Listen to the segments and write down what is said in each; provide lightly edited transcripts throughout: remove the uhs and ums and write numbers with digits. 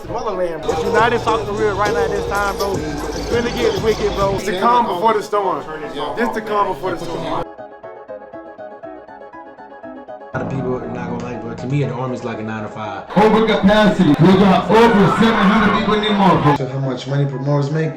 the motherland. It's united South Korea right now at this time, bro. It's really getting wicked, bro. It's the calm before the storm. This is the calm before the storm. A lot of people are not gonna like, but to me, the Army's like a 9 to 5. Over capacity. We got over 700 people anymore. So how much money promoters make?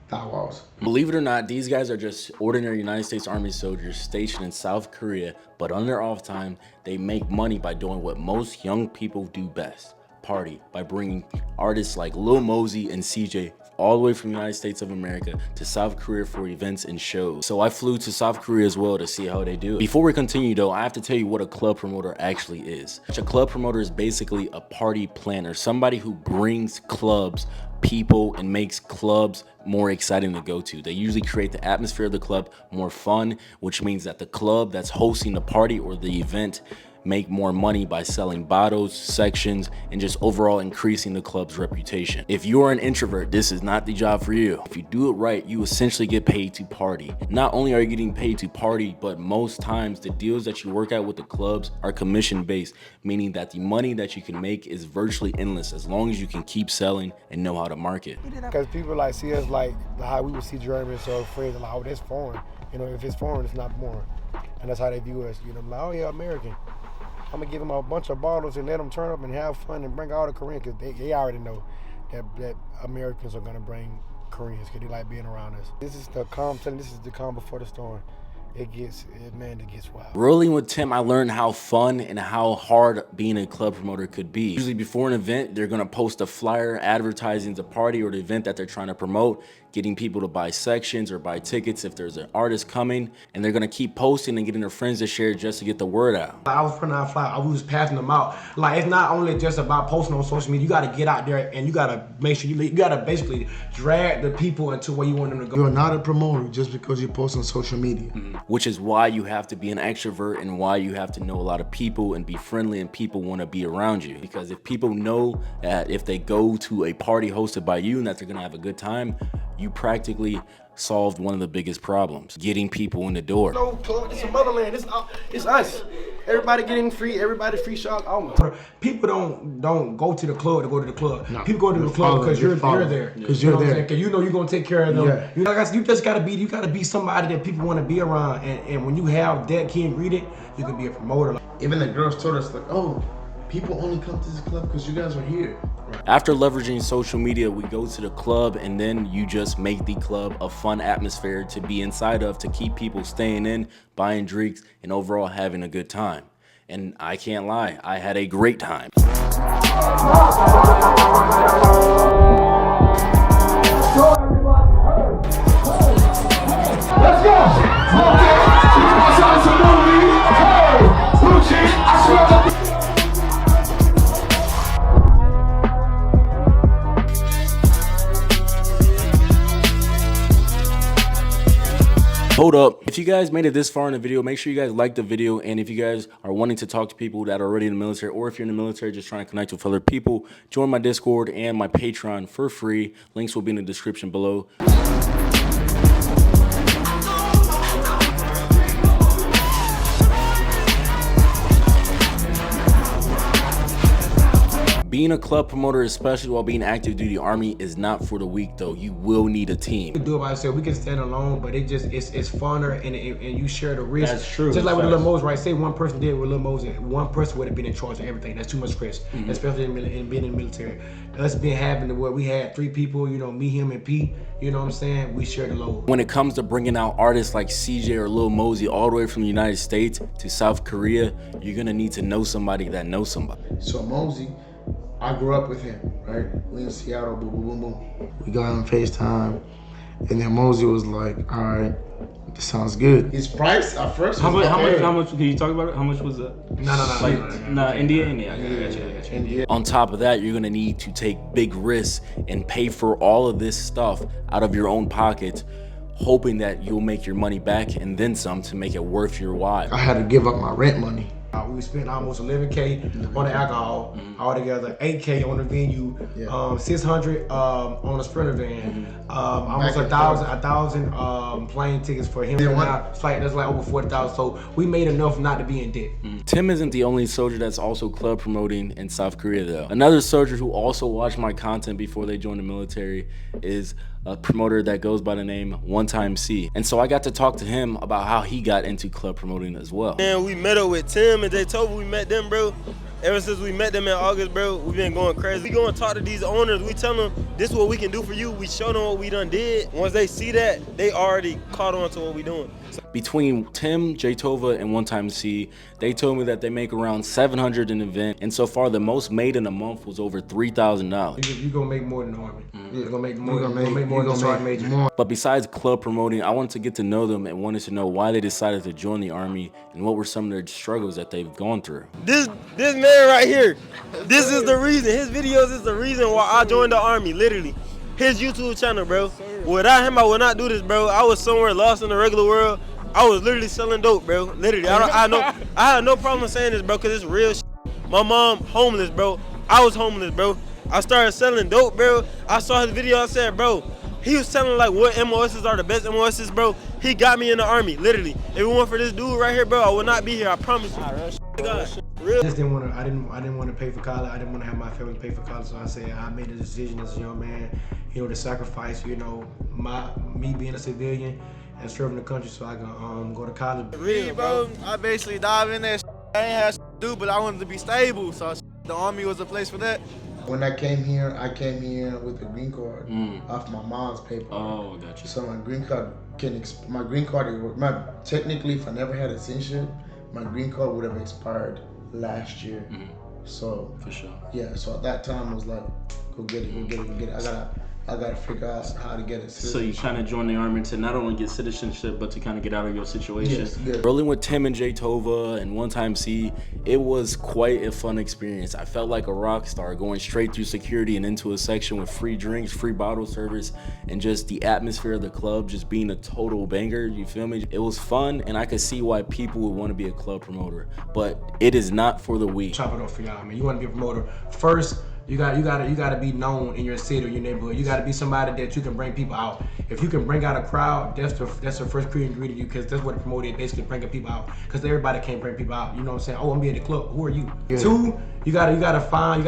Thousands. Believe it or not, these guys are just ordinary United States Army soldiers stationed in South Korea, but on their off time, they make money by doing what most young people do best: party, by bringing artists like Lil Mosey and CJ all the way from the United States of America to South Korea for events and shows. So I flew to South Korea as well to see how they do it. Before we continue though, I have to tell you what a club promoter actually is. A club promoter is basically a party planner, somebody who brings clubs, people, and makes clubs more exciting to go to. They usually create the atmosphere of the club more fun, which means that the club that's hosting the party or the event make more money by selling bottles, sections, and just overall increasing the club's reputation. If you're an introvert, this is not the job for you. If you do it right, you essentially get paid to party. Not only are you getting paid to party, but most times the deals that you work out with the clubs are commission based, meaning that the money that you can make is virtually endless as long as you can keep selling and know how to market. Because people like see us like how we would see Germans, so afraid of like, oh, that's foreign. You know, if it's foreign, it's not foreign. And that's how they view us. You know, like, oh yeah, American. I'm gonna give them a bunch of bottles and let them turn up and have fun and bring all the Koreans, because they already know that Americans are gonna bring Koreans because they like being around us. This is the calm, this is the calm before the storm. It gets wild. Rolling with Tim, I learned how fun and how hard being a club promoter could be. Usually before an event, they're gonna post a flyer advertising the party or the event that they're trying to promote, getting people to buy sections or buy tickets if there's an artist coming, and they're gonna keep posting and getting their friends to share just to get the word out. I was putting out flyers, I was passing them out. Like, it's not only just about posting on social media, you gotta get out there and you gotta make sure you gotta basically drag the people into where you want them to go. You're not a promoter just because you post on social media. Which is why you have to be an extrovert and why you have to know a lot of people and be friendly, and people want to be around you. Because if people know that if they go to a party hosted by you and that they're gonna have a good time, you practically solved one of the biggest problems: getting people in the door. No club, it's a motherland. It's us. Everybody getting free. Everybody free shot. People don't go to the club to go to the club. No. People go to the club because you're there. Because you're there. Because you know you're gonna take care of them. Yeah. You just gotta be somebody that people want to be around. And when you have that key ingredient, you can be a promoter. Even the girls told us like, oh, people only come to this club because you guys are here. After leveraging social media, we go to the club, and then you just make the club a fun atmosphere to be inside of, to keep people staying in, buying drinks, and overall having a good time. And I can't lie, I had a great time. Let's go! Hold up. If you guys made it this far in the video, make sure you guys like the video. And if you guys are wanting to talk to people that are already in the military, or if you're in the military just trying to connect with other people, join my Discord and my Patreon for free. Links will be in the description below. Being a club promoter, especially while being active duty Army, is not for the weak though. You will need a team. We can do it by ourselves. We can stand alone, but it's funner and you share the risk. That's true. Just like with Lil Mosey, right? Say one person did with Lil Mosey, one person would have been in charge of everything. That's too much risk, especially in being in the military. Us having to where we had 3 people, you know, me, him, and P. You know what I'm saying? We share the load. When it comes to bringing out artists like CJ or Lil Mosey all the way from the United States to South Korea, you're gonna need to know somebody that knows somebody. So Mosey, I grew up with him, right? We in Seattle, boom, boom, boom, boom. We got on FaceTime, and then Mosey was like, all right, this sounds good. His price at first How much, can you talk about it? How much was that? No, India. I got you. On top of that, you're gonna need to take big risks and pay for all of this stuff out of your own pocket, hoping that you'll make your money back and then some to make it worth your while. I had to give up my rent money. We spent almost 11K on the alcohol altogether, 8K on the venue, 600 on a Sprinter van, almost 1,000 plane tickets for him. It's like that's like over 40,000. So we made enough not to be in debt. Tim isn't the only soldier that's also club promoting in South Korea though. Another soldier who also watched my content before they joined the military is a promoter that goes by the name One Time C. And so I got to talk to him about how he got into club promoting as well. And we met up with Tim and Jaytova. We met them, bro. Ever since we met them in August, bro, we've been going crazy. We go and talk to these owners. We tell them, this is what we can do for you. We show them what we done did. Once they see that, they already caught on to what we doing. Between Tim, Jaytova, and One Time C, they told me that they make around 700 in an event, and so far the most made in a month was over $3,000. You're gonna make more than the Army. You're gonna make more than the Sergeant Major. But besides club promoting, I wanted to get to know them and wanted to know why they decided to join the Army and what were some of their struggles that they've gone through. This man right here, this is the reason. His videos is the reason why I joined the Army, literally. His YouTube channel, bro. Without him, I would not do this, bro. I was somewhere lost in the regular world. I was literally selling dope, bro. Literally, I had no problem saying this, bro, because it's real shit. My mom homeless, bro. I was homeless, bro. I started selling dope, bro. I saw his video, I said, bro, he was telling like what MOSs are the best MOSs, bro. He got me in the Army, literally. If it weren't for this dude right here, bro, I would not be here, I promise you. God, real. I just didn't want to. I didn't want to pay for college. I didn't want to have my family pay for college. So I said I made a decision as a young man, to sacrifice, me being a civilian and serving the country so I can go to college. Real, bro. I basically dive in there. I ain't had to do, but I wanted to be stable. So the Army was a place for that. When I came here with a green card off my mom's paper. Oh, gotcha. So my green card technically, if I never had a citizenship, my green card would have expired last year. So for sure. Yeah. So at that time, I was like, go get it. I gotta figure out how to get it. So you kind of joined the Army to not only get citizenship, but to kind of get out of your situation. Yes. Rolling with Tim and Jaytova and One Time C, it was quite a fun experience. I felt like a rock star going straight through security and into a section with free drinks, free bottle service, and just the atmosphere of the club just being a total banger, you feel me? It was fun, and I could see why people would want to be a club promoter, but it is not for the weak. Chop it off for y'all, man. You want to be a promoter. First, you gotta be known in your city or your neighborhood. You gotta be somebody that you can bring people out. If you can bring out a crowd, that's the first key ingredient, because that's what a promoter is, basically bringing people out. Because everybody can't bring people out. You know what I'm saying? Oh, I'm being at the club. Who are you? Yeah. Two, you gotta find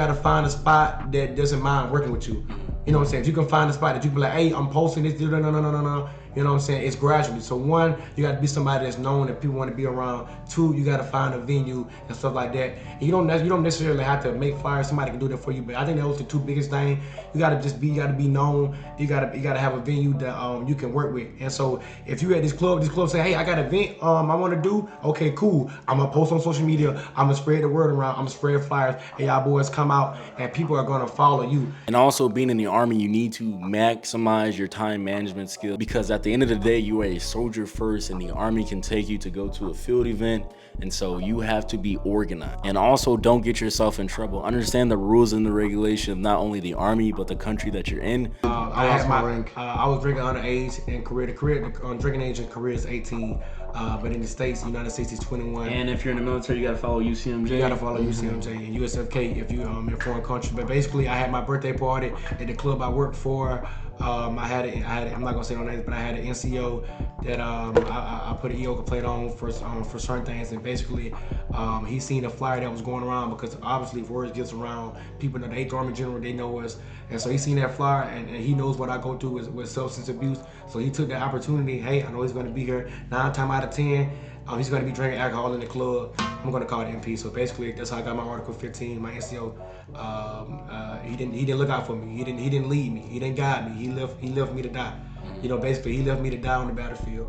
a spot that doesn't mind working with you. You know what I'm saying? If you can find a spot that you can be like, hey, I'm posting this. No. You know what I'm saying? It's gradually. So one, you got to be somebody that's known that people want to be around. Two, you got to find a venue and stuff like that. And you don't necessarily have to make flyers. Somebody can do that for you. But I think that was the two biggest things. You got to be known. You got to have a venue that you can work with. And so if you at this club say, hey, I got an event I want to do. Okay, cool. I'm gonna post on social media. I'm gonna spread the word around. I'm gonna spread flyers. Hey, y'all boys come out, and people are gonna follow you. And also, being in the Army, you need to maximize your time management skills, because at the end of the day, you are a soldier first, and the Army can take you to go to a field event, and so you have to be organized. And also, don't get yourself in trouble. Understand the rules and the regulation of not only the Army, but the country that you're in. I was drinking underage in Korea. The drinking age in Korea is 18. But in the States, United States is 21. And if you're in the military, you gotta follow UCMJ. You gotta follow UCMJ and USFK if you in a foreign country. But basically, I had my birthday party at the club I worked for. I'm not gonna say no names, but I had an NCO that I put an EO plate on for certain things, and basically he seen a flyer that was going around, because obviously if words gets around, people know the 8th Army General, they know us, and so he seen that flyer, and he knows what I go through with substance abuse, so he took that opportunity. Hey, I know he's gonna be here 9 times out of 10. He's gonna be drinking alcohol in the club. I'm gonna call it MP. So basically, that's how I got my Article 15, my NCO. He didn't look out for me. He didn't lead me. He didn't guide me. He left me to die. Basically, he left me to die on the battlefield.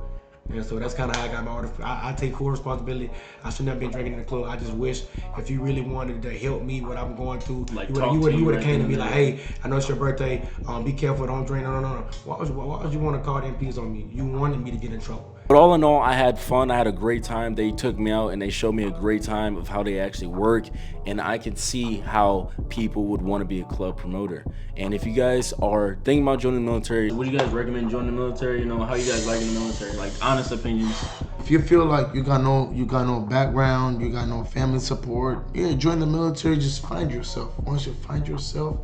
And so that's kind of how I got my Article. I take full responsibility. I shouldn't have been drinking in the club. I just wish if you really wanted to help me what I'm going through, like you would have came to me like, hey, I know it's your birthday. Be careful, don't drink. No. Why would you want to call the MPs on me? You wanted me to get in trouble. But all in all, I had fun. I had a great time. They took me out and they showed me a great time of how they actually work. And I could see how people would want to be a club promoter. And if you guys are thinking about joining the military, would you guys recommend joining the military? How you guys like in the military? Like, honest opinions. If you feel like you got no background, you got no family support, yeah, join the military. Just find yourself. Once you find yourself,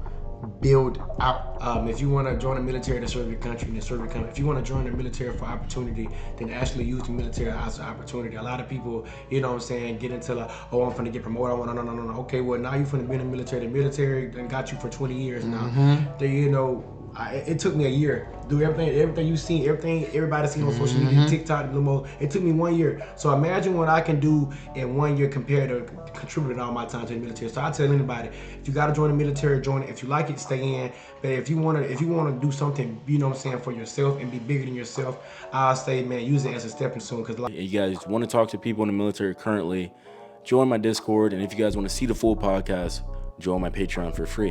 build out. If you want to join the military to serve your country and to serve your country, if you want to join the military for opportunity, then actually use the military as an opportunity. A lot of people, you know what I'm saying, get into like, oh, I'm finna get promoted. No. Okay, well, now you finna be in the military. The military done got you for 20 years now. You know, it took me a year. Do everything you seen, everybody seen on social media, TikTok, Lumo. It took me 1 year. So imagine what I can do in 1 year compared to contributing all my time to the military. So I tell anybody, if you gotta join the military, join it. If you like it, stay in. But if you wanna do something, you know what I'm saying, for yourself and be bigger than yourself, I'll say, man, use it as a stepping stone. Cause like, you guys want to talk to people in the military currently, join my Discord, and if you guys want to see the full podcast, join my Patreon for free.